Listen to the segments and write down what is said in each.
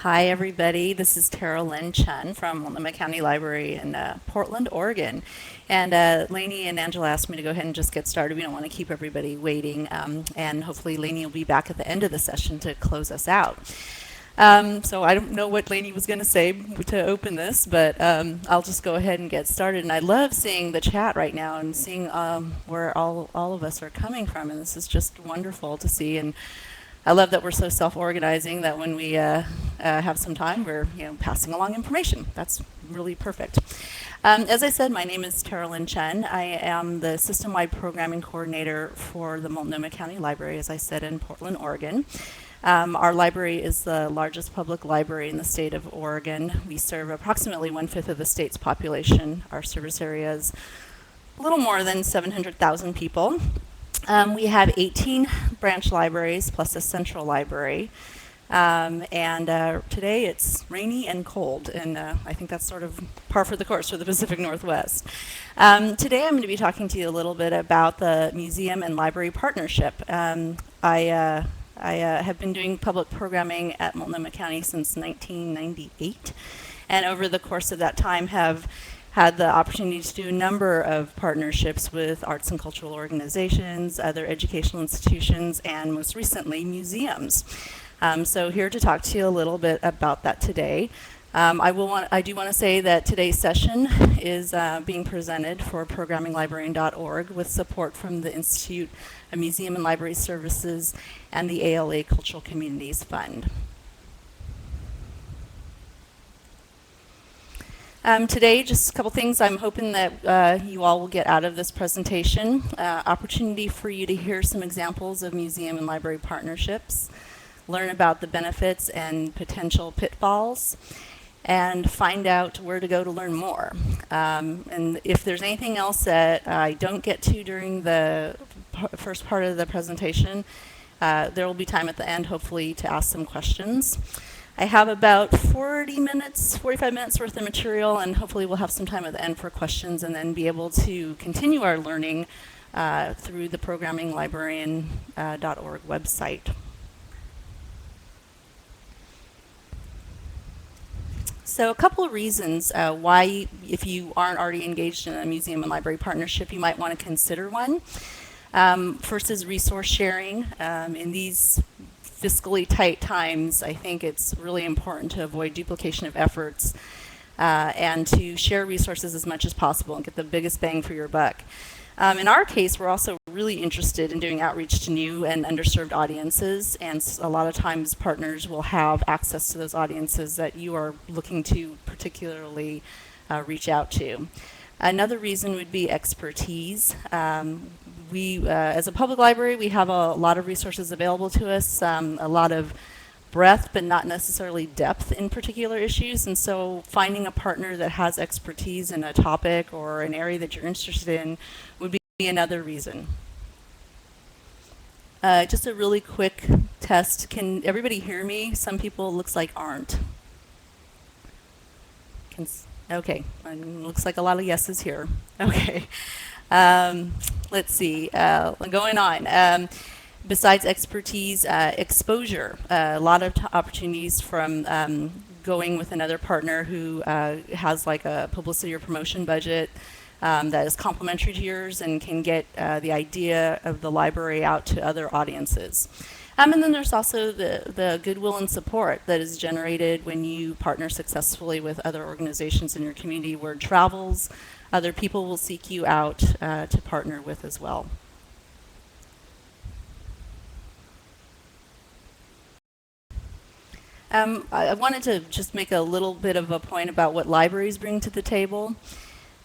Hi, everybody. This is Terrilyn Chun from Multnomah County Library in Portland, Oregon. And Lainey and Angela asked me to go ahead and just get started. We don't want to keep everybody waiting. And hopefully Lainey will be back at the end of the session to close us out. So I don't know what Lainey was going to say to open this, but I'll just go ahead and get started. And I love seeing the chat right now and seeing where all of us are coming from. And this is just wonderful to see. And I love that we're so self-organizing that when we have some time, we're passing along information. That's really perfect. As I said, my name is Terrilyn Chun. I am the system-wide programming coordinator for the Multnomah County Library, as I said, in Portland, Oregon. Our library is the largest public library in the state of Oregon. We serve approximately 1/5 of the state's population. Our service area is a little more than 700,000 people. We have 18 branch libraries plus a central library. Today it's rainy and cold, and I think that's sort of par for the course for the Pacific Northwest. Today I'm going to be talking to you a little bit about the museum and library partnership. I have been doing public programming at Multnomah County since 1998, and over the course of that time have had the opportunity to do a number of partnerships with arts and cultural organizations, other educational institutions, and most recently, museums. So here to talk to you a little bit about that today. I do want to say that today's session is being presented for programminglibrarian.org with support from the Institute of Museum and Library Services and the ALA Cultural Communities Fund. Today, just a couple things I'm hoping that you all will get out of this presentation. Opportunity for you to hear some examples of museum and library partnerships, learn about the benefits and potential pitfalls, and find out where to go to learn more. And if there's anything else that I don't get to during the first part of the presentation, there will be time at the end, hopefully, to ask some questions. I have about 45 minutes worth of material, and hopefully we'll have some time at the end for questions and then be able to continue our learning through the programminglibrarian.org website. So a couple of reasons why, if you aren't already engaged in a museum and library partnership, you might want to consider one. First is resource sharing. In these fiscally tight times, I think it's really important to avoid duplication of efforts and to share resources as much as possible and get the biggest bang for your buck. In our case, we're also really interested in doing outreach to new and underserved audiences, and a lot of times partners will have access to those audiences that you are looking to particularly reach out to. Another reason would be expertise. As a public library, we have a lot of resources available to us, a lot of breadth, but not necessarily depth in particular issues. And so finding a partner that has expertise in a topic or an area that you're interested in would be another reason. Just a really quick test. Can everybody hear me? Some people looks like aren't. Okay, looks like a lot of yeses here. Okay. Let's see, going on. Besides expertise, exposure. A lot of opportunities from going with another partner who has like a publicity or promotion budget that is complementary to yours and can get the idea of the library out to other audiences. And then there's also the goodwill and support that is generated when you partner successfully with other organizations in your community. Word travels, other people will seek you out to partner with as well. I wanted to just make a little bit of a point about what libraries bring to the table.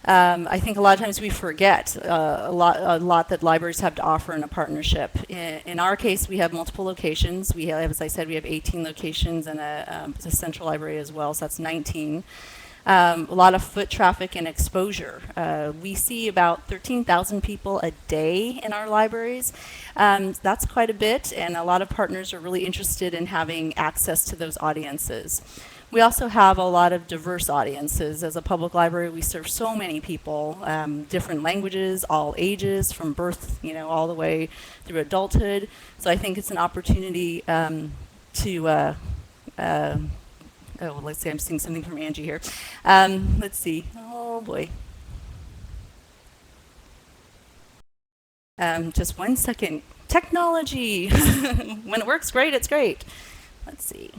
I think a lot of times we forget a lot that libraries have to offer in a partnership. In our case, we have multiple locations. We have, as I said, we have 18 locations and a central library as well, so that's 19. A lot of foot traffic and exposure. We see about 13,000 people a day in our libraries. That's quite a bit, and a lot of partners are really interested in having access to those audiences. We also have a lot of diverse audiences. As a public library, we serve so many people, different languages, all ages, from birth, all the way through adulthood. So I think it's an opportunity to oh, let's see, I'm seeing something from Angie here. Let's see. Oh, boy. Just 1 second. Technology. When it works great, it's great. Let's see.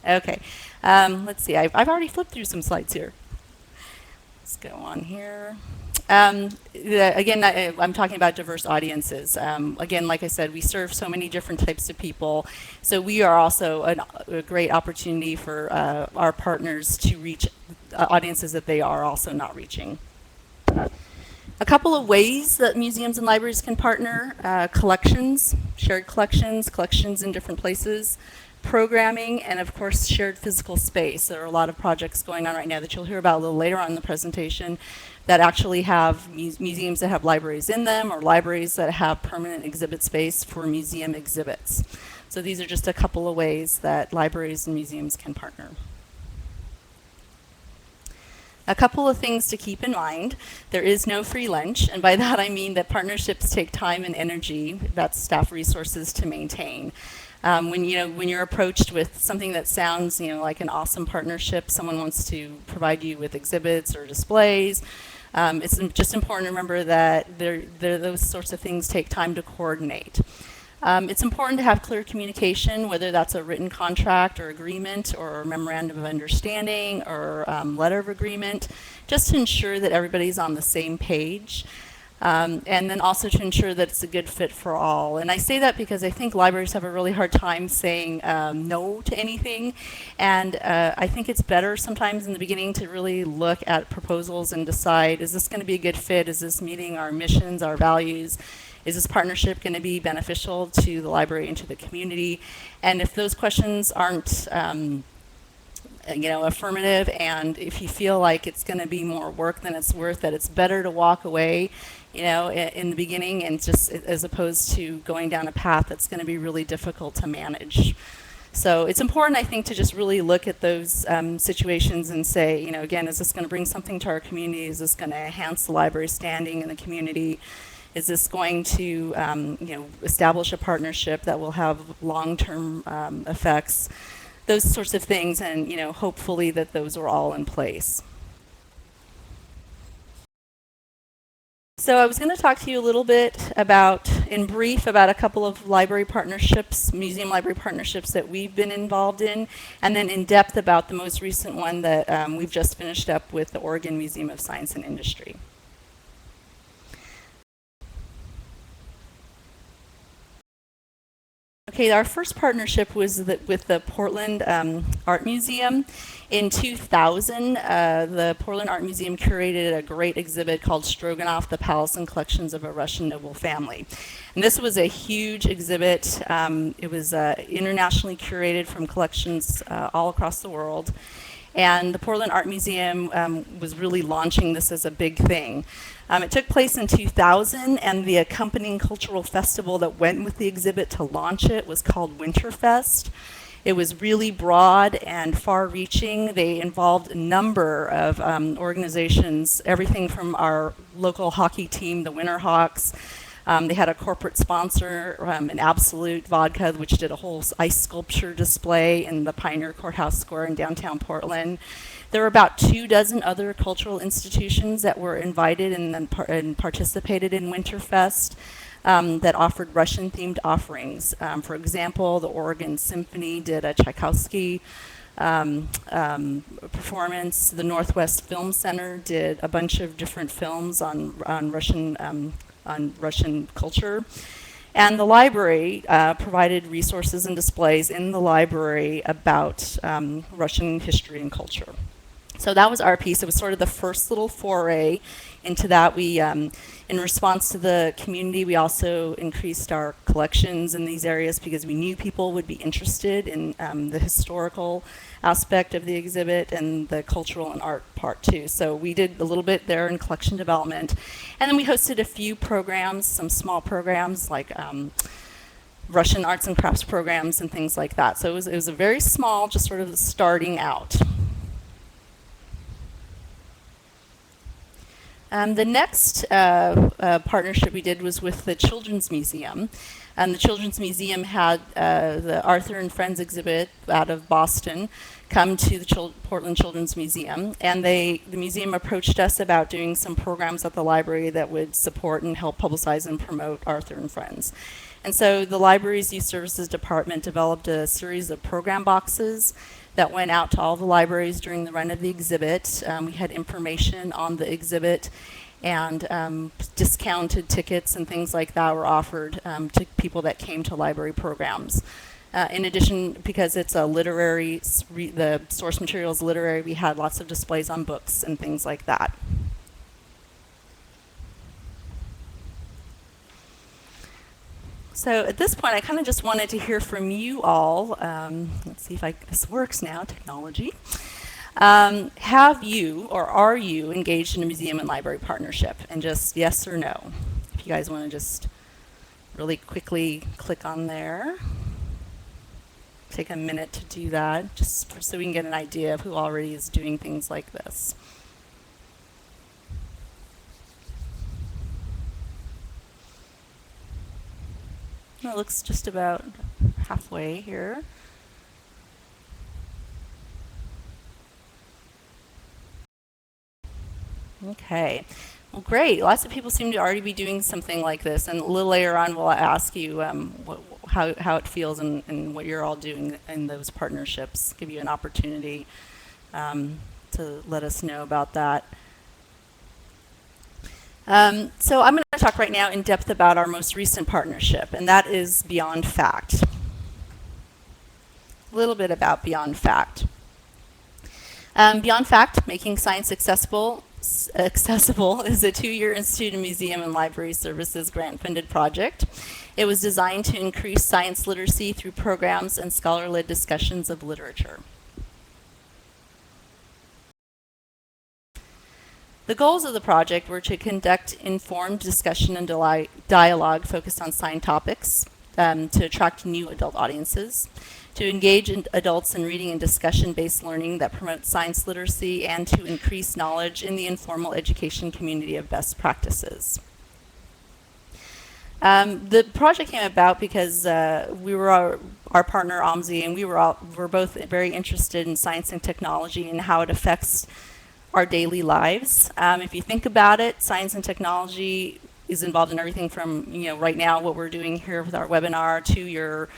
Okay. Let's see. I've already flipped through some slides here. Let's go on here. Again, I'm talking about diverse audiences. Again, like I said, we serve so many different types of people. So we are also a great opportunity for our partners to reach audiences that they are also not reaching. A couple of ways that museums and libraries can partner: collections, shared collections, collections in different places, programming, and of course shared physical space. There are a lot of projects going on right now that you'll hear about a little later on in the presentation that actually have museums that have libraries in them, or libraries that have permanent exhibit space for museum exhibits. So these are just a couple of ways that libraries and museums can partner. A couple of things to keep in mind: there is no free lunch, and by that I mean that partnerships take time and energy, that's staff resources, to maintain. When you're approached with something that sounds like an awesome partnership, someone wants to provide you with exhibits or displays, it's just important to remember that those sorts of things take time to coordinate. It's important to have clear communication, whether that's a written contract or agreement or memorandum of understanding or letter of agreement, just to ensure that everybody's on the same page. And then also to ensure that it's a good fit for all. And I say that because I think libraries have a really hard time saying no to anything. And I think it's better sometimes in the beginning to really look at proposals and decide, is this going to be a good fit? Is this meeting our missions, our values? Is this partnership going to be beneficial to the library and to the community? And if those questions aren't affirmative, and if you feel like it's going to be more work than it's worth, that it's better to walk away, in the beginning, and just as opposed to going down a path that's going to be really difficult to manage. So it's important, I think, to just really look at those situations and say, again, is this going to bring something to our community? Is this going to enhance the library's standing in the community? Is this going to, establish a partnership that will have long-term effects? Those sorts of things, and hopefully that those are all in place. So I was going to talk to you a little bit in brief, about a couple of library partnerships, museum library partnerships that we've been involved in, and then in depth about the most recent one that we've just finished up with the Oregon Museum of Science and Industry. Okay, our first partnership was with the Portland Art Museum. In 2000, the Portland Art Museum curated a great exhibit called Stroganoff, the Palace and Collections of a Russian Noble Family. And this was a huge exhibit. It was internationally curated from collections all across the world. And the Portland Art Museum was really launching this as a big thing. It took place in 2000, and the accompanying cultural festival that went with the exhibit to launch it was called Winterfest. It was really broad and far-reaching. They involved a number of organizations, everything from our local hockey team, the Winterhawks. They had a corporate sponsor, an Absolute Vodka, which did a whole ice sculpture display in the Pioneer Courthouse Square in downtown Portland. There were about 24 other cultural institutions that were invited and participated in Winterfest that offered Russian-themed offerings. For example, the Oregon Symphony did a Tchaikovsky performance. The Northwest Film Center did a bunch of different films on Russian culture. And the library provided resources and displays in the library about Russian history and culture. So that was our piece. It was sort of the first little foray into that. We, in response to the community, we also increased our collections in these areas because we knew people would be interested in the historical aspect of the exhibit and the cultural and art part too. So we did a little bit there in collection development. And then we hosted a few programs, some small programs like Russian arts and crafts programs and things like that. So it was a very small, just sort of starting out. The next partnership we did was with the Children's Museum. The Children's Museum had the Arthur and Friends exhibit out of Boston come to the Portland Children's Museum, and the museum approached us about doing some programs at the library that would support and help publicize and promote Arthur and Friends. And so the library's youth services department developed a series of program boxes that went out to all the libraries during the run of the exhibit. We had information on the exhibit, and discounted tickets and things like that were offered to people that came to library programs. In addition, because it's a literary, the source material is literary, we had lots of displays on books and things like that. So at this point, I kind of just wanted to hear from you all. Let's see if this works now, technology. Have you or are you engaged in a museum and library partnership? And just yes or no. If you guys want to just really quickly click on there. Take a minute to do that, just so we can get an idea of who already is doing things like this. It looks just about halfway here. Okay. Well, great. Lots of people seem to already be doing something like this, and a little later on we'll ask you how it feels and what you're all doing in those partnerships. Give you an opportunity to let us know about that. So I'm going to talk right now in depth about our most recent partnership, and that is Beyond Fact. A little bit about Beyond Fact. Beyond Fact, Making Science Accessible is a 2-year Institute of Museum and Library Services grant-funded project. It was designed to increase science literacy through programs and scholar-led discussions of literature. The goals of the project were to conduct informed discussion and dialogue focused on science topics, to attract new adult audiences, to engage adults in reading and discussion-based learning that promotes science literacy, and to increase knowledge in the informal education community of best practices. The project came about because we were our partner OMSI, and we're both very interested in science and technology and how it affects our daily lives. If you think about it, science and technology is involved in everything from, right now what we're doing here with our webinar, to your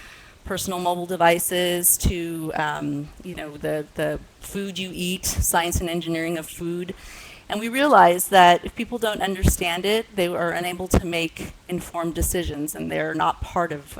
personal mobile devices, to, the food you eat, science and engineering of food. And we realized that if people don't understand it, they are unable to make informed decisions, and they're not part of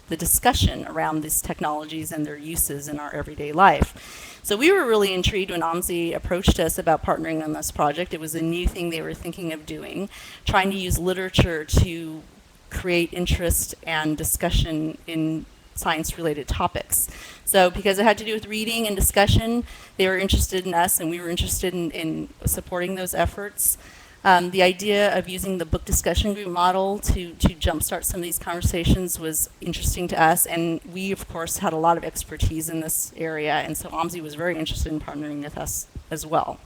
the discussion around these technologies and their uses in our everyday life. So we were really intrigued when OMSI approached us about partnering on this project. It was a new thing they were thinking of doing, trying to use literature to create interest and discussion in science-related topics. So because it had to do with reading and discussion, they were interested in us, and we were interested in supporting those efforts. The idea of using the book discussion group model to jumpstart some of these conversations was interesting to us, and we, of course, had a lot of expertise in this area, and so OMSI was very interested in partnering with us as well.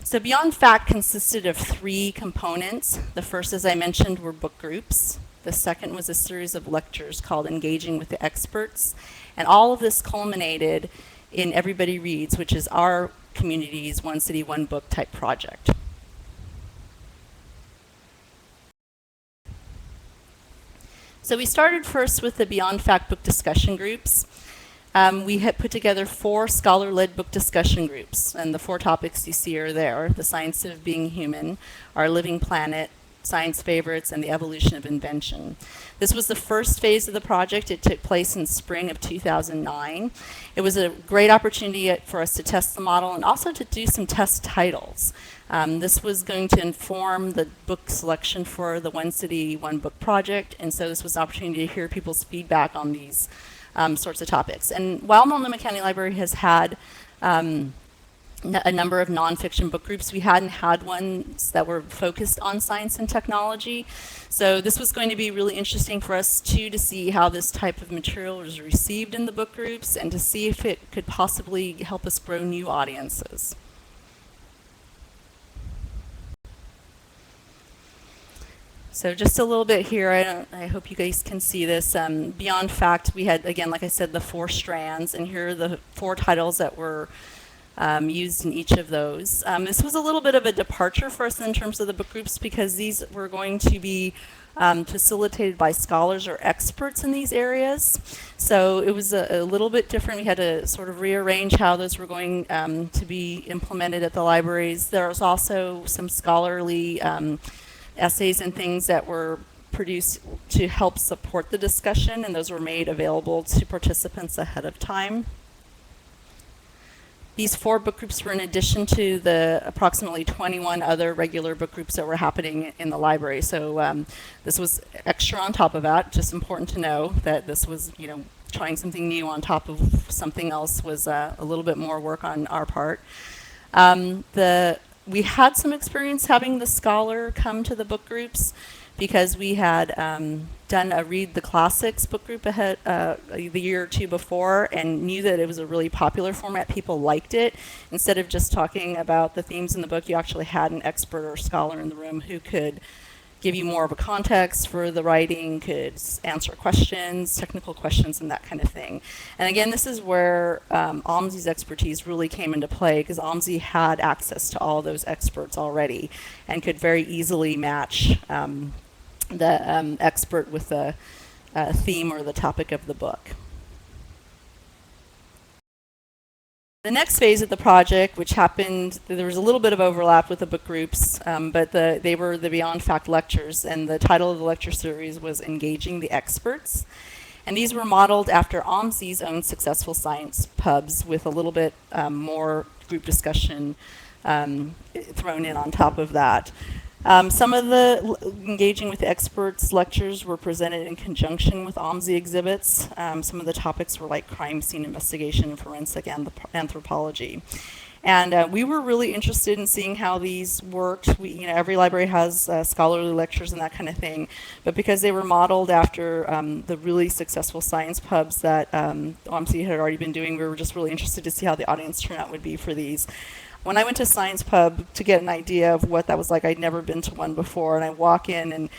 So Beyond Fact consisted of 3 components. The first, as I mentioned, were book groups. The second was a series of lectures called Engaging with the Experts, and all of this culminated in Everybody Reads, which is our community's One City, One Book type project. So we started first with the Beyond Fact book discussion groups. We had put together 4 scholar-led book discussion groups, and the 4 topics you see are there: the science of being human, our living planet, science favorites, and the evolution of invention. This was the first phase of the project. It took place in spring of 2009. It was a great opportunity for us to test the model and also to do some test titles. This was going to inform the book selection for the One City, One Book project, and so this was an opportunity to hear people's feedback on these sorts of topics. And while Multnomah County Library has had a number of nonfiction book groups, we hadn't had ones that were focused on science and technology. So this was going to be really interesting for us too, to see how this type of material was received in the book groups, and to see if it could possibly help us grow new audiences. So just a little bit here. I hope you guys can see this. Beyond fact, we had, again, like I said, the 4 strands, and here are the 4 titles that were used in each of those. This was a little bit of a departure for us in terms of the book groups, because these were going to be facilitated by scholars or experts in these areas. So it was a little bit different. We had to sort of rearrange how those were going to be implemented at the libraries. There was also some scholarly essays and things that were produced to help support the discussion, and those were made available to participants ahead of time. These 4 book groups were in addition to the approximately 21 other regular book groups that were happening in the library. So this was extra on top of that. Just important to know that this was, trying something new on top of something else was a little bit more work on our part. We had some experience having the scholar come to the book groups, because we had done a Read the Classics book group ahead the year or 2 before, and knew that it was a really popular format. People liked it. Instead of just talking about the themes in the book, you actually had an expert or scholar in the room who could give you more of a context for the writing, could answer questions, technical questions, and that kind of thing. And again, this is where OMSI's expertise really came into play, because OMSI had access to all those experts already and could very easily match the expert with the theme or the topic of the book. The next phase of the project, which happened, there was a little bit of overlap with the book groups, but they were the Beyond Fact lectures, and the title of the lecture series was Engaging the Experts. And these were modeled after OMSI's own successful science pubs, with a little bit more group discussion thrown in on top of that. Some of the Engaging with the Experts lectures were presented in conjunction with OMSI exhibits. Some of the topics were like crime scene investigation, forensic anthropology. And we were really interested in seeing how these worked. Every library has scholarly lectures and that kind of thing, but because they were modeled after the really successful science pubs that OMSI had already been doing, we were just really interested to see how the audience turnout would be for these. When I went to Science Pub to get an idea of what that was like, I'd never been to one before, and I walk in, and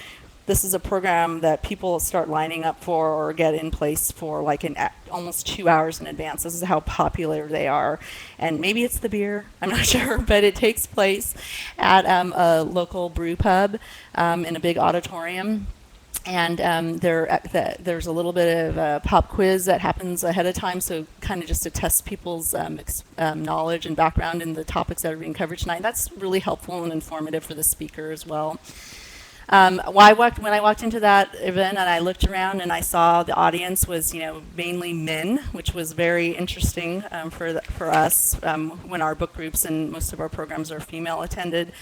this is a program that people start lining up for or get in place for like in almost 2 hours in advance. This is how popular they are. And maybe it's the beer, I'm not sure, but it takes place at a local brew pub in a big auditorium. And there's a little bit of a pop quiz that happens ahead of time, so kind of just to test people's knowledge and background in the topics that are being covered tonight. That's really helpful and informative for the speaker as well. When I walked into that event and I looked around and I saw the audience was, mainly men, which was very interesting for us when our book groups and most of our programs are female attended.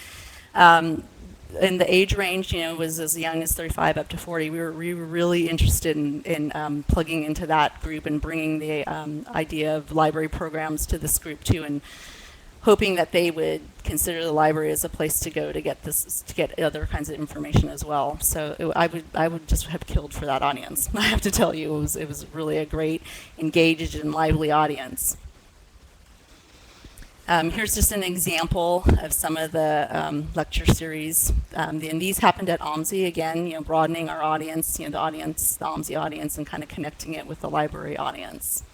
And the age range, was as young as 35 up to 40. We were really interested in plugging into that group and bringing the idea of library programs to this group too, and hoping that they would consider the library as a place to go to get other kinds of information as well. So I would just have killed for that audience. I have to tell you, it was really a great, engaged and lively audience. Here's just an example of some of the lecture series. And these happened at OMSI, again, broadening our audience, the OMSI audience, and kind of connecting it with the library audience.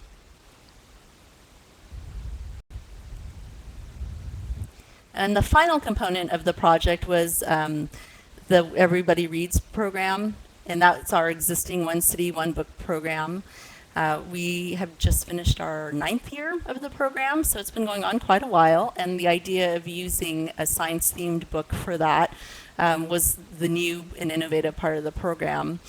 And the final component of the project was the Everybody Reads program, and that's our existing One City, One Book program. We have just finished our 9th year of the program, so it's been going on quite a while, and the idea of using a science-themed book for that was the new and innovative part of the program.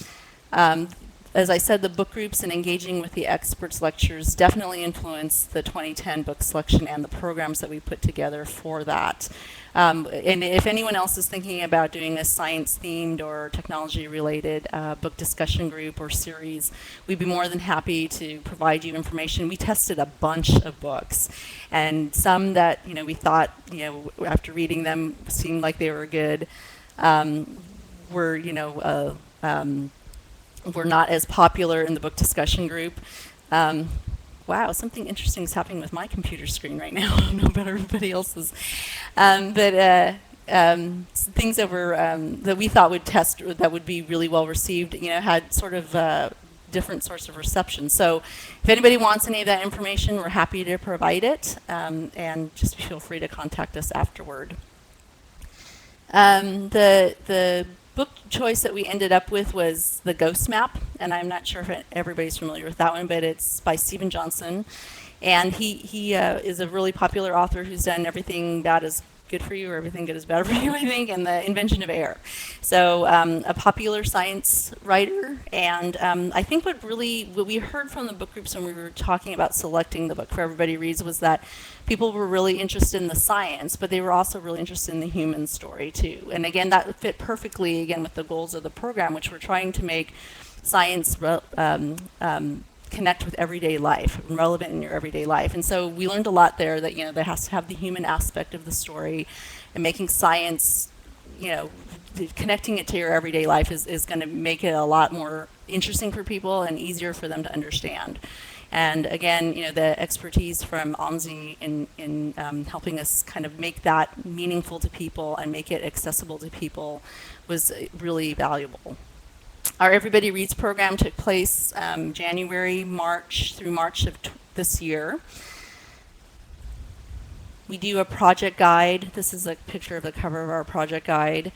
As I said, the book groups and engaging with the experts lectures definitely influenced the 2010 book selection and the programs that we put together for that. And if anyone else is thinking about doing a science-themed or technology-related book discussion group or series, we'd be more than happy to provide you information. We tested a bunch of books, and some that we thought after reading them seemed like they were good were not as popular in the book discussion group. Wow, something interesting is happening with my computer screen right now. I don't know about everybody else's. But things that were that we thought would test that would be really well received, had sort of different sorts of reception. So if anybody wants any of that information, we're happy to provide it, and just feel free to contact us afterward. The book choice that we ended up with was The Ghost Map, and I'm not sure if everybody's familiar with that one, but it's by Stephen Johnson. And he is a really popular author who's done Everything Bad is Good for You, or Everything Good is Bad for You, I think, and The Invention of Air. So a popular science writer. And I think what we heard from the book groups when we were talking about selecting the book for Everybody Reads was that people were really interested in the science, but they were also really interested in the human story too. And again, that fit perfectly, again, with the goals of the program, which we're trying to make science connect with everyday life, relevant in your everyday life. And so we learned a lot there that, that has to have the human aspect of the story, and making science, connecting it to your everyday life is going to make it a lot more interesting for people and easier for them to understand. And again, the expertise from OMSI in helping us kind of make that meaningful to people and make it accessible to people was really valuable. Our Everybody Reads program took place January, March through March of this year. We do a project guide. This is a picture of the cover of our project guide.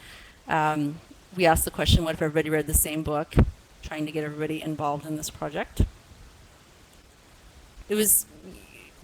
We asked the question, what if everybody read the same book? Trying to get everybody involved in this project. It was,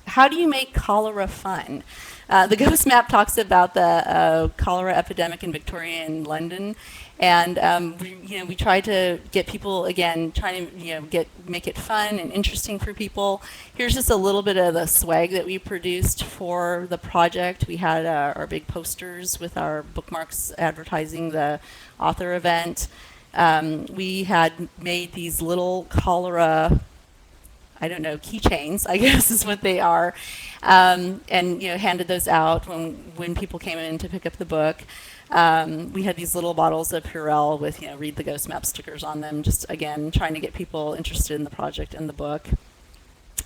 how do you make cholera fun? The Ghost Map talks about the cholera epidemic in Victorian London, and we try to get people, again, trying to make it fun and interesting for people. Here's just a little bit of the swag that we produced for the project. We had our big posters with our bookmarks advertising the author event. We had made these little cholera, keychains, I guess is what they are, and handed those out when people came in to pick up the book. We had these little bottles of Purell with Read the Ghost Map stickers on them, just again trying to get people interested in the project and the book.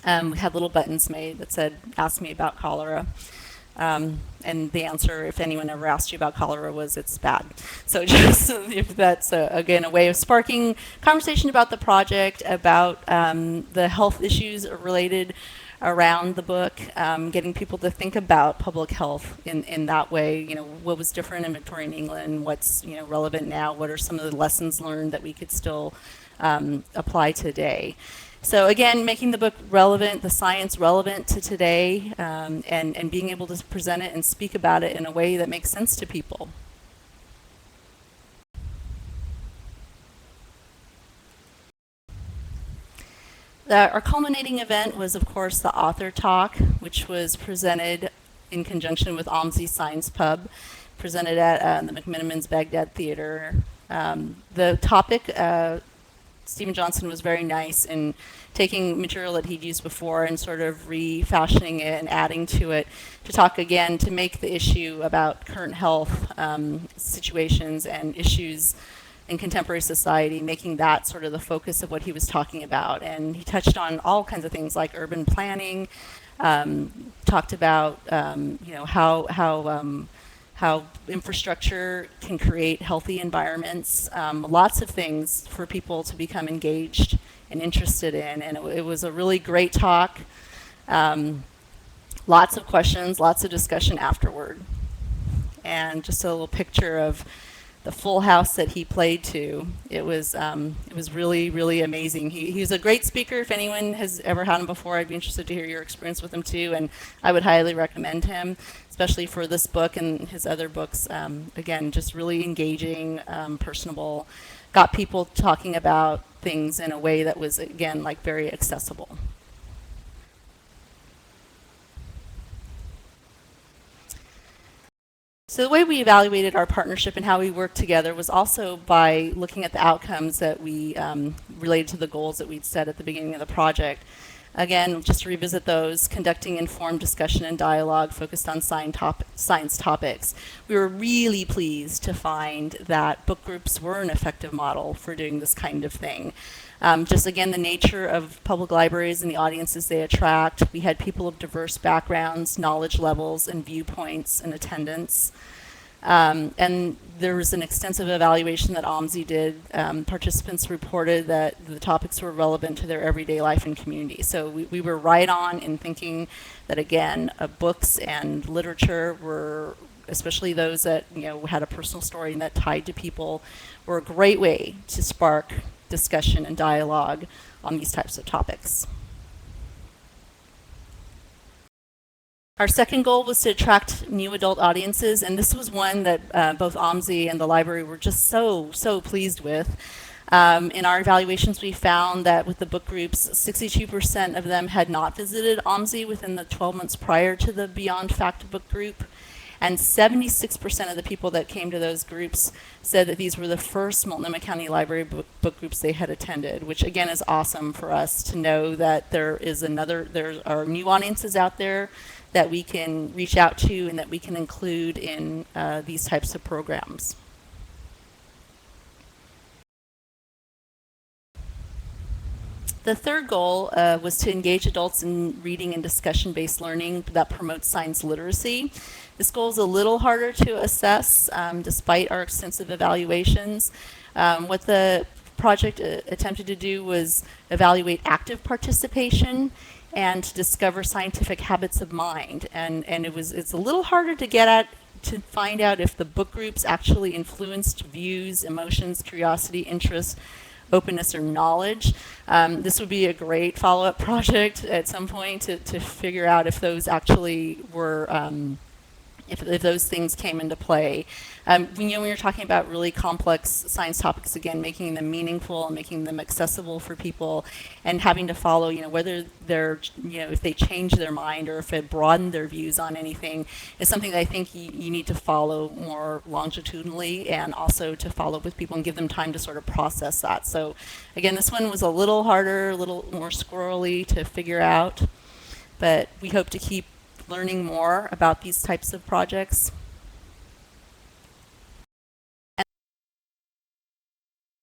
We had little buttons made that said, "Ask me about cholera." And the answer, if anyone ever asked you about cholera, was it's bad. So just if that's, again, a way of sparking conversation about the project, about the health issues related around the book, getting people to think about public health in that way, what was different in Victorian England, what's relevant now, what are some of the lessons learned that we could still apply today. So again, making the book relevant, the science relevant to today, and being able to present it and speak about it in a way that makes sense to people. Our culminating event was, of course, the author talk, which was presented in conjunction with OMSI Science Pub, presented at the McMenamins Baghdad Theater. The topic, Stephen Johnson was very nice in taking material that he'd used before and sort of refashioning it and adding to it to talk again, to make the issue about current health situations and issues in contemporary society, making that sort of the focus of what he was talking about. And he touched on all kinds of things like urban planning, talked about how infrastructure can create healthy environments, lots of things for people to become engaged and interested in. And it was a really great talk. Lots of questions, lots of discussion afterward. And just a little picture of the full house that he played to. It was really, really amazing. He's a great speaker. If anyone has ever had him before, I'd be interested to hear your experience with him too, and I would highly recommend him, especially for this book and his other books. Again, just really engaging, personable, got people talking about things in a way that was, again, like very accessible. So the way we evaluated our partnership and how we worked together was also by looking at the outcomes that we related to the goals that we'd set at the beginning of the project. Again, just to revisit those, conducting informed discussion and dialogue focused on science topics. We were really pleased to find that book groups were an effective model for doing this kind of thing. Just again, the nature of public libraries and the audiences they attract. We had people of diverse backgrounds, knowledge levels, and viewpoints in attendance. And there was an extensive evaluation that OMSI did. Participants reported that the topics were relevant to their everyday life and community. So we were right on in thinking that, again, books and literature were, especially those that had a personal story and that tied to people, were a great way to spark discussion and dialogue on these types of topics. Our second goal was to attract new adult audiences, and this was one that both OMSI and the library were just so pleased with. In our evaluations, we found that with the book groups, 62% of them had not visited OMSI within the 12 months prior to the Beyond Fact book group, and 76% of the people that came to those groups said that these were the first Multnomah County Library book groups they had attended, which again is awesome for us to know that there are new audiences out there that we can reach out to and that we can include in these types of programs. The third goal was to engage adults in reading and discussion-based learning that promotes science literacy. This goal is a little harder to assess despite our extensive evaluations. What the project attempted to do was evaluate active participation and to discover scientific habits of mind. And it's a little harder to get at to find out if the book groups actually influenced views, emotions, curiosity, interest, openness, or knowledge. This would be a great follow-up project at some point to figure out if those actually were if those things came into play. When you're talking about really complex science topics, again, making them meaningful and making them accessible for people, and having to follow, whether they're, if they change their mind or if it broadened their views on anything, is something that I think you need to follow more longitudinally, and also to follow with people and give them time to sort of process that. So again, this one was a little harder, a little more squirrely to figure out, but we hope to keep learning more about these types of projects.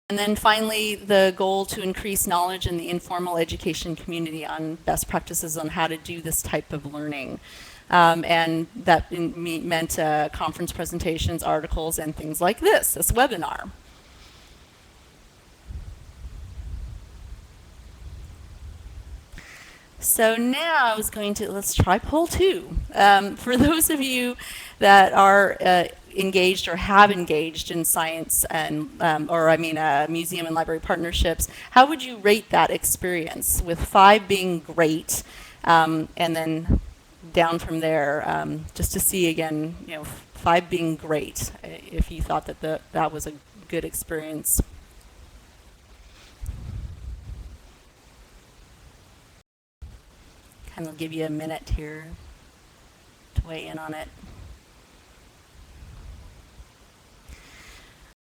And then finally, the goal to increase knowledge in the informal education community on best practices on how to do this type of learning. And that meant conference presentations, articles, and things like this webinar. So now I was going to, let's try poll 2. For those of you that are engaged or have engaged in science and, museum and library partnerships, how would you rate that experience, with 5 being great, and then down from there, just to see again, 5 being great, if you thought that that was a good experience. And I'll give you a minute here to weigh in on it.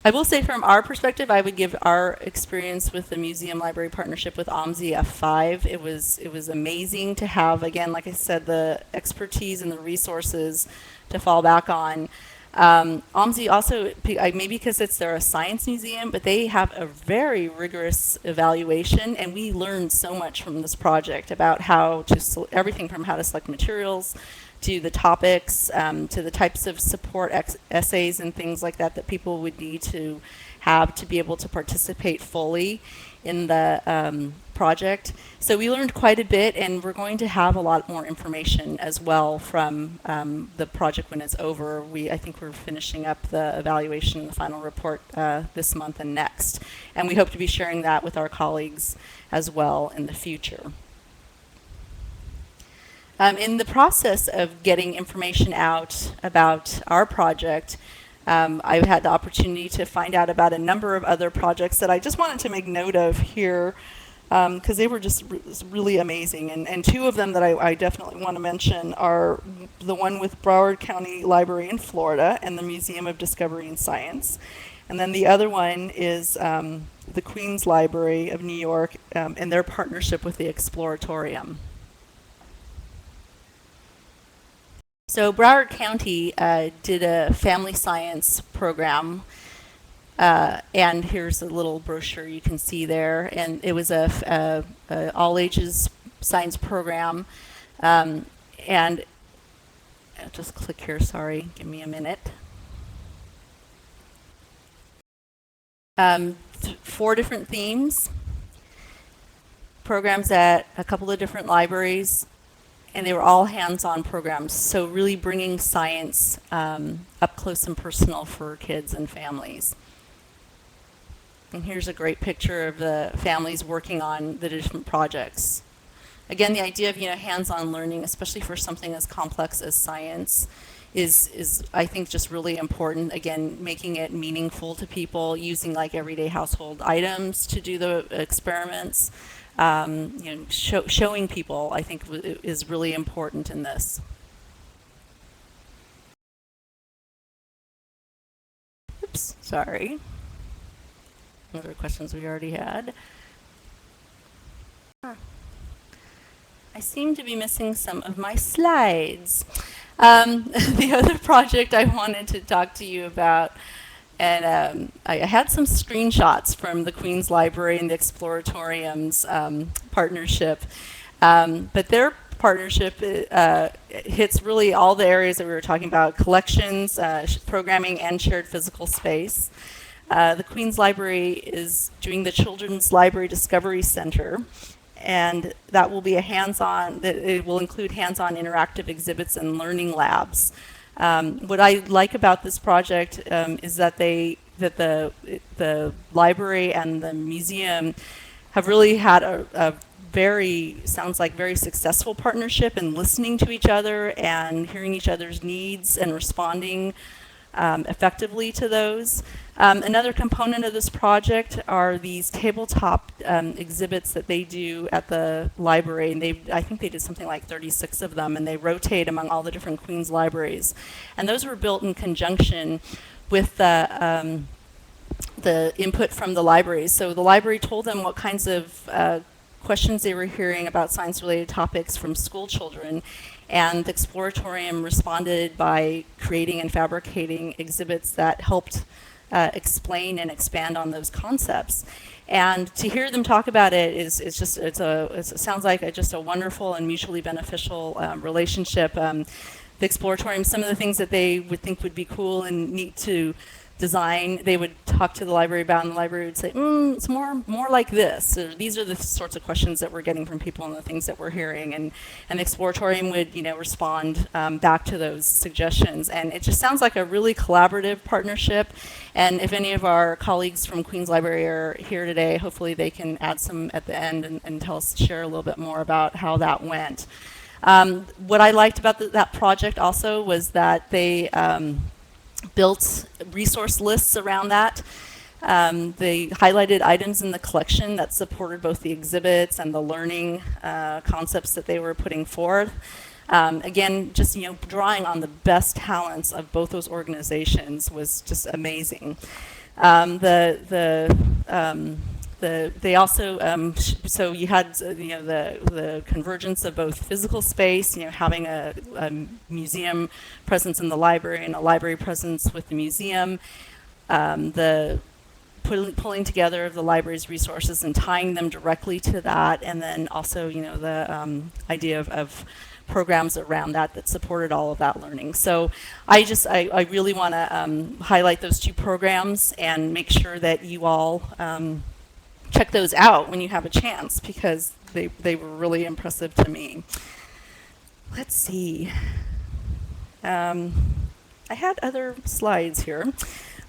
I will say from our perspective, I would give our experience with the Museum Library Partnership with OMSI a 5. It was amazing to have, again, like I said, the expertise and the resources to fall back on. OMSI also, maybe because they're a science museum, but they have a very rigorous evaluation, and we learned so much from this project about how to, everything from how to select materials, to the topics, to the types of support essays and things like that that people would need to have to be able to participate fully in the project. So we learned quite a bit, and we're going to have a lot more information as well from the project when it's over. I think we're finishing up the evaluation and the final report this month and next. And we hope to be sharing that with our colleagues as well in the future. In the process of getting information out about our project, I've had the opportunity to find out about a number of other projects that I just wanted to make note of here, because they were just really amazing. And 2 of them that I definitely want to mention are the one with Broward County Library in Florida and the Museum of Discovery and Science. And then the other one is the Queens Library of New York and their partnership with the Exploratorium. So Broward County did a family science program, and here's a little brochure you can see there. And it was a all ages science program. And I'll just click here, sorry, give me a minute. 4 different themes, programs at a couple of different libraries, and they were all hands-on programs. So really bringing science up close and personal for kids and families. And here's a great picture of the families working on the different projects. Again, the idea of hands-on learning, especially for something as complex as science, is I think just really important. Again, making it meaningful to people, using like everyday household items to do the experiments. Showing people, I think, is really important in this. Oops, sorry. Other questions we already had. I seem to be missing some of my slides. The other project I wanted to talk to you about, and I had some screenshots from the Queen's Library and the Exploratorium's partnership, but their partnership hits really all the areas that we were talking about: collections, programming, and shared physical space. The Queen's Library is doing the Children's Library Discovery Center, and that will be it will include hands-on interactive exhibits and learning labs. What I like about this project is that the library and the museum have really had a sounds like very successful partnership in listening to each other and hearing each other's needs and responding effectively to those. Another component of this project are these tabletop exhibits that they do at the library, and I think they did something like 36 of them, and they rotate among all the different Queen's libraries. And those were built in conjunction with the input from the libraries. So the library told them what kinds of questions they were hearing about science-related topics from school children, and the Exploratorium responded by creating and fabricating exhibits that helped explain and expand on those concepts. And to hear them talk about it it sounds like just a wonderful and mutually beneficial relationship. The Exploratorium, some of the things that they would think would be cool and neat to design, they would talk to the library about, and the library would say, it's more like this. Or, these are the sorts of questions that we're getting from people and the things that we're hearing. And the Exploratorium would, respond back to those suggestions. And it just sounds like a really collaborative partnership. And if any of our colleagues from Queen's Library are here today, hopefully they can add some at the end and share a little bit more about how that went. What I liked about that project also was that they built resource lists around that. They highlighted items in the collection that supported both the exhibits and the learning concepts that they were putting forth. Again, just drawing on the best talents of both those organizations was just amazing. They also so you had the convergence of both physical space, having a museum presence in the library and a library presence with the museum, the pulling together of the library's resources and tying them directly to that, and then also the idea of programs around that supported all of that learning. So I really want to highlight those 2 programs and make sure that you all check those out when you have a chance, because they were really impressive to me. Let's see. I had other slides here.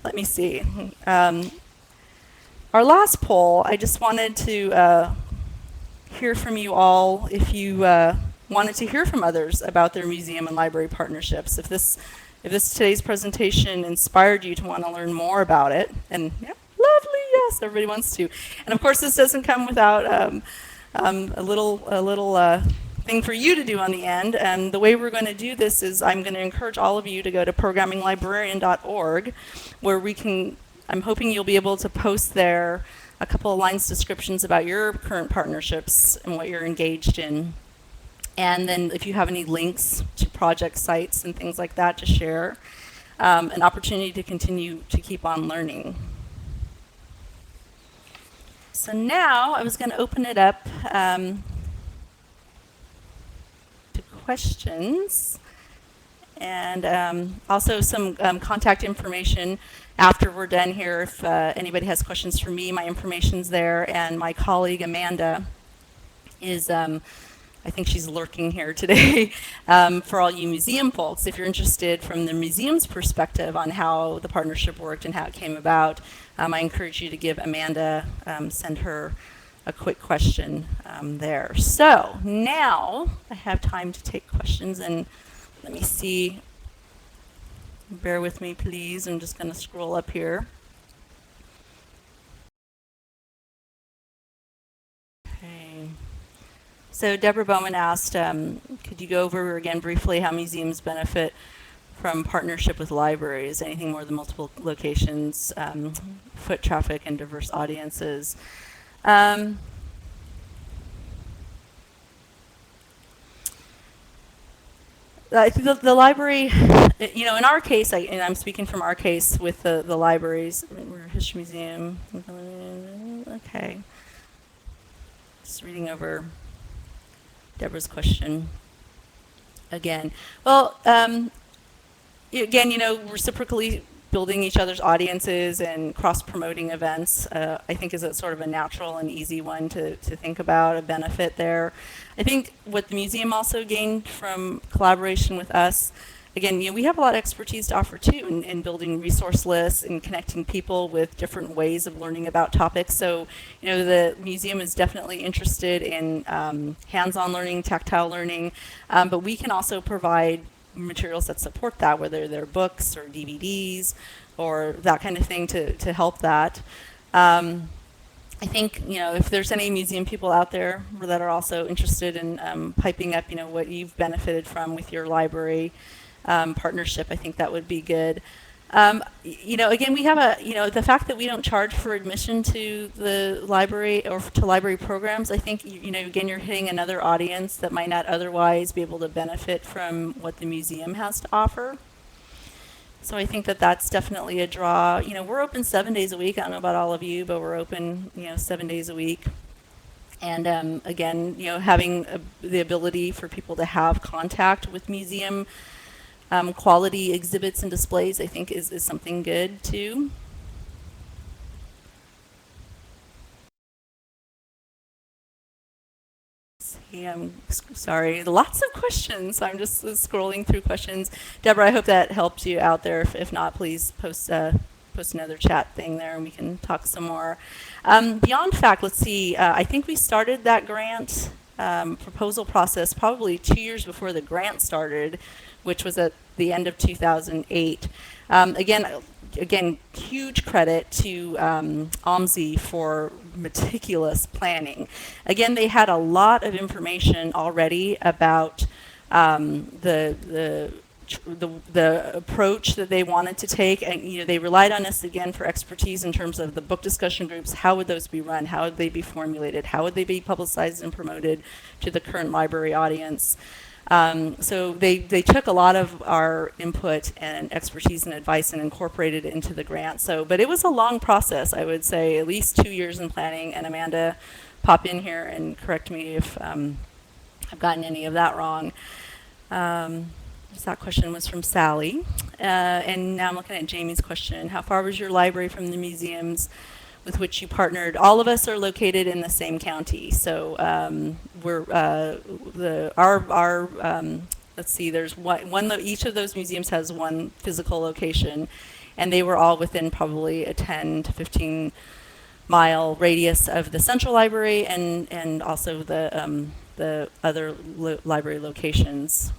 Let me see. Our last poll, I just wanted to hear from you all if you wanted to hear from others about their museum and library partnerships. If today's presentation inspired you to want to learn more about it, and lovely, yes, everybody wants to. And of course, this doesn't come without a little thing for you to do on the end. And the way we're going to do this is I'm going to encourage all of you to go to programminglibrarian.org, where I'm hoping you'll be able to post there a couple of lines descriptions about your current partnerships and what you're engaged in. And then if you have any links to project sites and things like that to share, an opportunity to continue to keep on learning. So now I was going to open it up to questions. And also some contact information after we're done here. If anybody has questions for me, my information's there. And my colleague Amanda is, I think she's lurking here today, for all you museum folks. If you're interested from the museum's perspective on how the partnership worked and how it came about, I encourage you to give Amanda, send her a quick question there. So now I have time to take questions, and let me see. Bear with me, please. I'm just going to scroll up here. Okay. So Deborah Bowman asked, could you go over again briefly how museums benefit from partnership with libraries? Anything more than multiple locations, foot traffic, and diverse audiences? I think the library, you know, in our case, and I'm speaking from our case with the libraries, we're a history museum. Okay. Just reading over Deborah's question again. Well, again, you know, reciprocally building each other's audiences and cross-promoting events, I think is a sort of a natural and easy one to think about, a benefit there. I think what the museum also gained from collaboration with us, again, you know, we have a lot of expertise to offer too in building resource lists and connecting people with different ways of learning about topics. So, you know, the museum is definitely interested in hands-on learning, tactile learning, but we can also provide materials that support that, whether they're books or DVDs or that kind of thing to help that. I think, you know, if there's any museum people out there that are also interested in piping up, you know, what you've benefited from with your library partnership, I think that would be good. You know, again, we have you know, the fact that we don't charge for admission to the library or to library programs, I think, you know, again, you're hitting another audience that might not otherwise be able to benefit from what the museum has to offer. So I think that that's definitely a draw. You know, we're open 7 days a week. I don't know about all of you, but we're open, you know, 7 days a week. And again, you know, having the ability for people to have contact with museum quality exhibits and displays, I think is something good too. See, I'm sorry, lots of questions. I'm just scrolling through questions. Deborah, I hope that helped you out there. If not, please post another chat thing there and we can talk some more. Beyond fact, let's see, I think we started that grant proposal process probably 2 years before the grant started, which was at the end of 2008. Again, huge credit to OMSI for meticulous planning. Again, they had a lot of information already about the approach that they wanted to take, and you know, they relied on us again for expertise in terms of the book discussion groups. How would those be run? How would they be formulated? How would they be publicized and promoted to the current library audience? So they took a lot of our input and expertise and advice and incorporated it into the grant. So, but it was a long process, I would say, at least 2 years in planning. And Amanda, pop in here and correct me if I've gotten any of that wrong. That question was from Sally. And now I'm looking at Jamie's question. How far was your library from the museums with which you partnered? All of us are located in the same county. So let's see, there's each of those museums has one physical location, and they were all within probably a 10 to 15 mile radius of the central library and also the other library locations.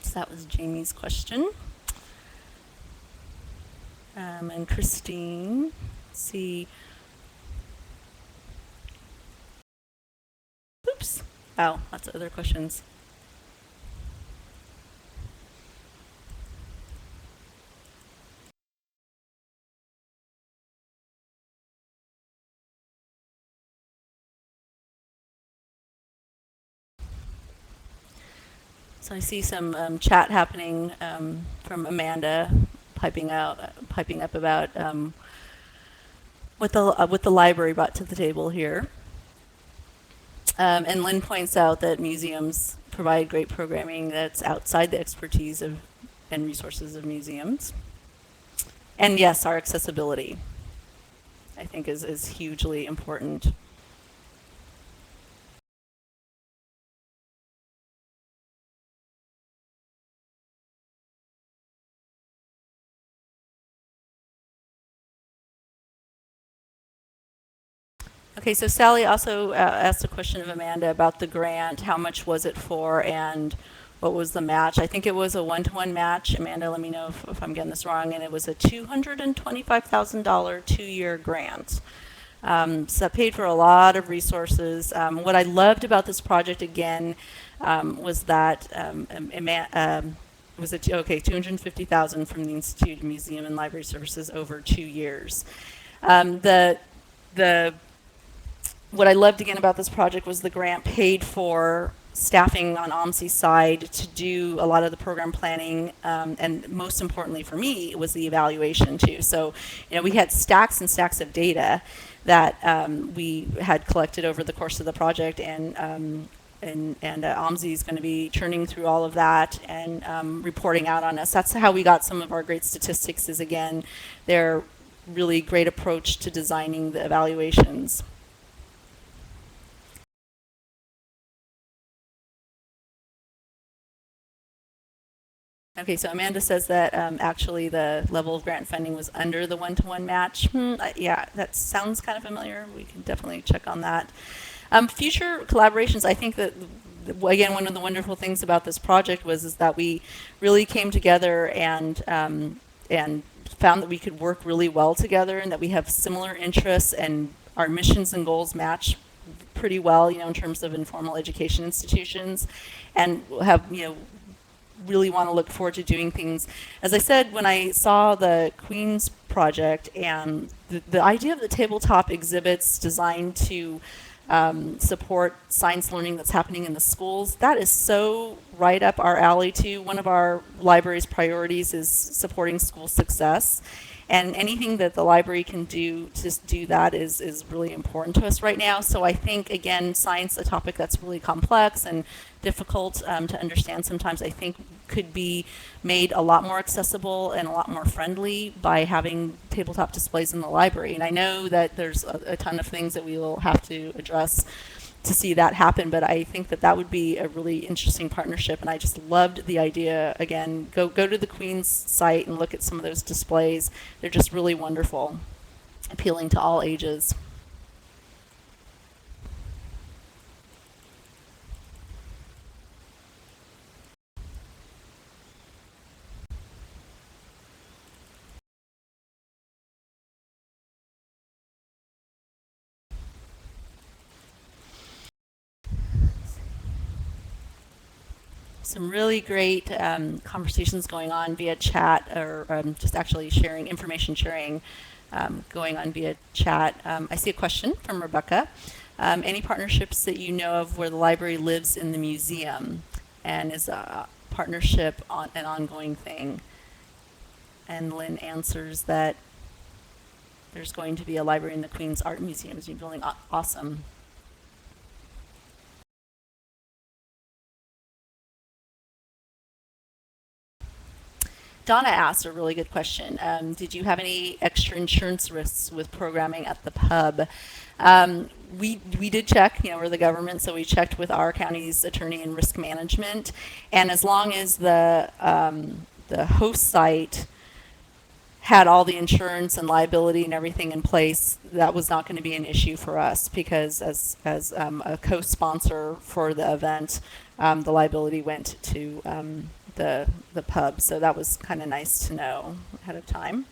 So that was Jamie's question. And Christine, let's see. Oops. Oh, lots of other questions. So I see some chat happening from Amanda, piping up about what the library brought to the table here. And Lynn points out that museums provide great programming that's outside the expertise of and resources of museums. And yes, our accessibility, I think, is hugely important. Okay, so Sally also asked a question of Amanda about the grant. How much was it for, and what was the match? I think it was a one-to-one match. Amanda, let me know if I'm getting this wrong. And it was a $225,000 two-year grant. So that paid for a lot of resources. What I loved about this project, again, was that was it okay, 250,000 from the Institute of Museum and Library Services over 2 years. The what I loved again about this project was the grant paid for staffing on OMSI's side to do a lot of the program planning, and most importantly for me, it was the evaluation too. So, we had stacks and stacks of data that we had collected over the course of the project, and OMSI is going to be churning through all of that and reporting out on us. That's how we got some of our great statistics, is again, their really great approach to designing the evaluations. Okay, so Amanda says that actually the level of grant funding was under the one-to-one match. Yeah, that sounds kind of familiar. We can definitely check on that. Future collaborations, I think that, again, one of the wonderful things about this project is that we really came together and found that we could work really well together, and that we have similar interests, and our missions and goals match pretty well, in terms of informal education institutions, and have, really want to look forward to doing things. As I said, when I saw the Queen's project and the idea of the tabletop exhibits designed to support science learning that's happening in the schools, that is so right up our alley too. One of our library's priorities is supporting school success. And anything that the library can do to do that is really important to us right now. So I think, again, science, a topic that's really complex and difficult to understand sometimes, I think could be made a lot more accessible and a lot more friendly by having tabletop displays in the library. And I know that there's a ton of things that we will have to address to see that happen, but I think that would be a really interesting partnership, and I just loved the idea. Again, go to the Queen's site and look at some of those displays. They're just really wonderful, appealing to all ages. Some really great conversations going on via chat, or just actually sharing, information sharing going on via chat. I see a question from Rebecca. Any partnerships that you know of where the library lives in the museum, and is a partnership an ongoing thing? And Lynn answers that there's going to be a library in the Queen's Art Museum's new building. Awesome. Donna asked a really good question. Did you have any extra insurance risks with programming at the pub? We did check, we're the government, so we checked with our county's attorney in risk management, and as long as the host site had all the insurance and liability and everything in place, that was not going to be an issue for us, because as a co-sponsor for the event, the liability went to the pub, so that was kind of nice to know ahead of time.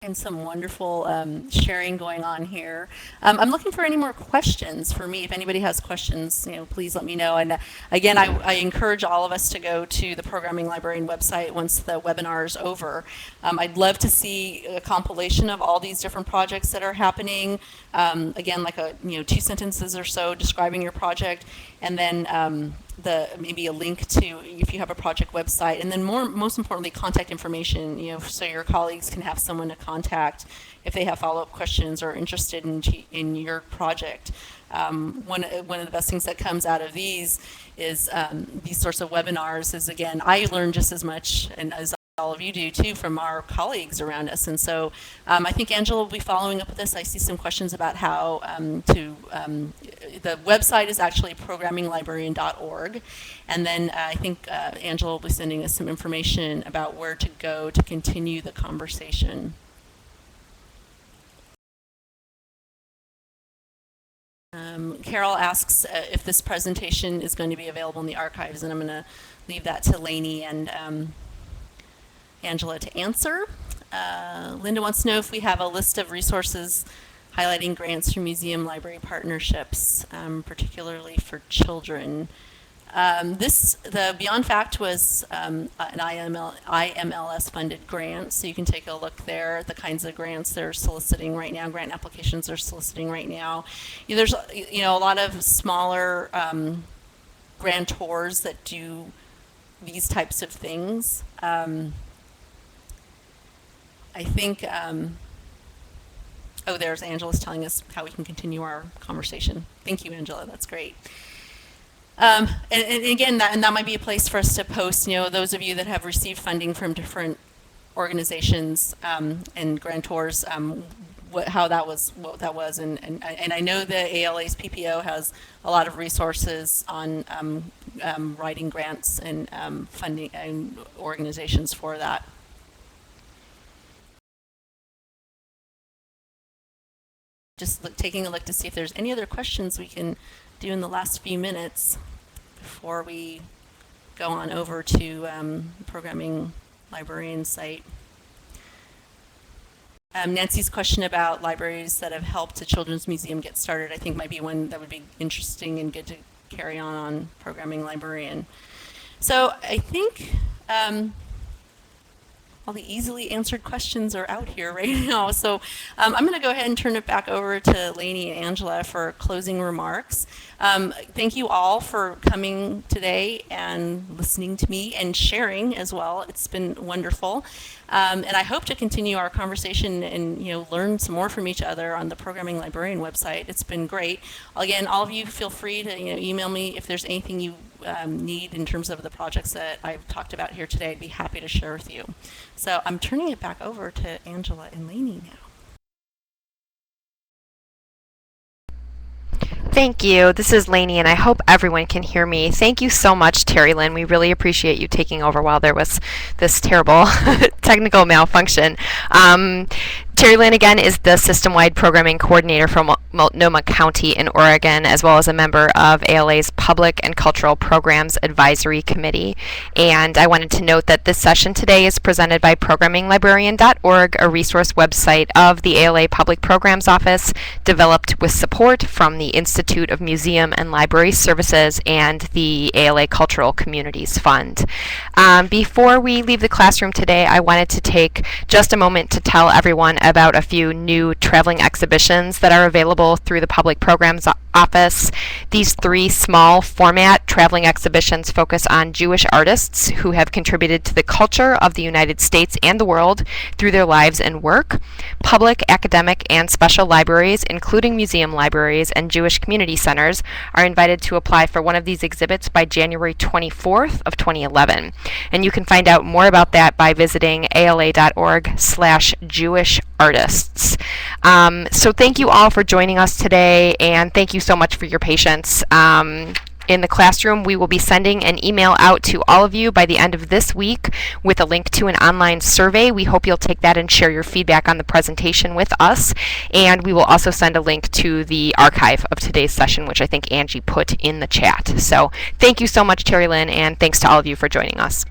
And some wonderful sharing going on here. I'm looking for any more questions for me. If anybody has questions, please let me know. And again, I encourage all of us to go to the Programming Librarian website once the webinar is over. I'd love to see a compilation of all these different projects that are happening. Again, like 2 sentences or so describing your project, and then maybe a link to if you have a project website, and then most importantly, contact information. So your colleagues can have someone to contact if they have follow-up questions or interested in your project. One of the best things that comes out of these is these sorts of webinars. Is again, I learn just as much and as all of you do too from our colleagues around us, and so I think Angela will be following up with this. I see some questions about how the website is actually programminglibrarian.org, and then I think Angela will be sending us some information about where to go to continue the conversation. Carol asks if this presentation is going to be available in the archives, and I'm going to leave that to Lainey and Angela to answer. Linda wants to know if we have a list of resources highlighting grants for museum library partnerships, particularly for children. The Beyond Fact was an IMLS funded grant, so you can take a look there at the kinds of grants they're soliciting right now, grant applications they're soliciting right now. There's a lot of smaller grantors that do these types of things. I think, there's Angela's telling us how we can continue our conversation. Thank you, Angela, that's great. And again, that might be a place for us to post, those of you that have received funding from different organizations and grantors, what that was, and I know the ALA's PPO has a lot of resources on writing grants and funding and organizations for that. Just taking a look to see if there's any other questions we can do in the last few minutes before we go on over to Programming Librarian site. Nancy's question about libraries that have helped a children's museum get started, I think might be one that would be interesting and good to carry on Programming Librarian. So I think all the easily answered questions are out here right now. So I'm going to go ahead and turn it back over to Lainey and Angela for closing remarks. Thank you all for coming today and listening to me and sharing as well. It's been wonderful. And I hope to continue our conversation and learn some more from each other on the Programming Librarian website. It's been great. Again, all of you feel free to email me if there's anything you need in terms of the projects that I've talked about here today. I'd be happy to share with you. So I'm turning it back over to Angela and Lainey now. Thank you. This is Lainey, and I hope everyone can hear me. Thank you so much, Terrilyn. We really appreciate you taking over while there was this terrible technical malfunction. Terrilyn, again, is the system-wide programming coordinator from Multnomah County in Oregon, as well as a member of ALA's Public and Cultural Programs Advisory Committee. And I wanted to note that this session today is presented by programminglibrarian.org, a resource website of the ALA Public Programs Office, developed with support from the Institute of Museum and Library Services and the ALA Cultural Communities Fund. Before we leave the classroom today, I wanted to take just a moment to tell everyone about a few new traveling exhibitions that are available through the Public Programs Office. These 3 small format traveling exhibitions focus on Jewish artists who have contributed to the culture of the United States and the world through their lives and work. Public, academic, and special libraries, including museum libraries and Jewish community centers, are invited to apply for one of these exhibits by January 24th of 2011. And you can find out more about that by visiting ala.org/Jewish artists. So thank you all for joining us today, and thank you so much for your patience. In the classroom, we will be sending an email out to all of you by the end of this week with a link to an online survey. We hope you'll take that and share your feedback on the presentation with us. And we will also send a link to the archive of today's session, which I think Angie put in the chat. So thank you so much, Terrilyn, and thanks to all of you for joining us.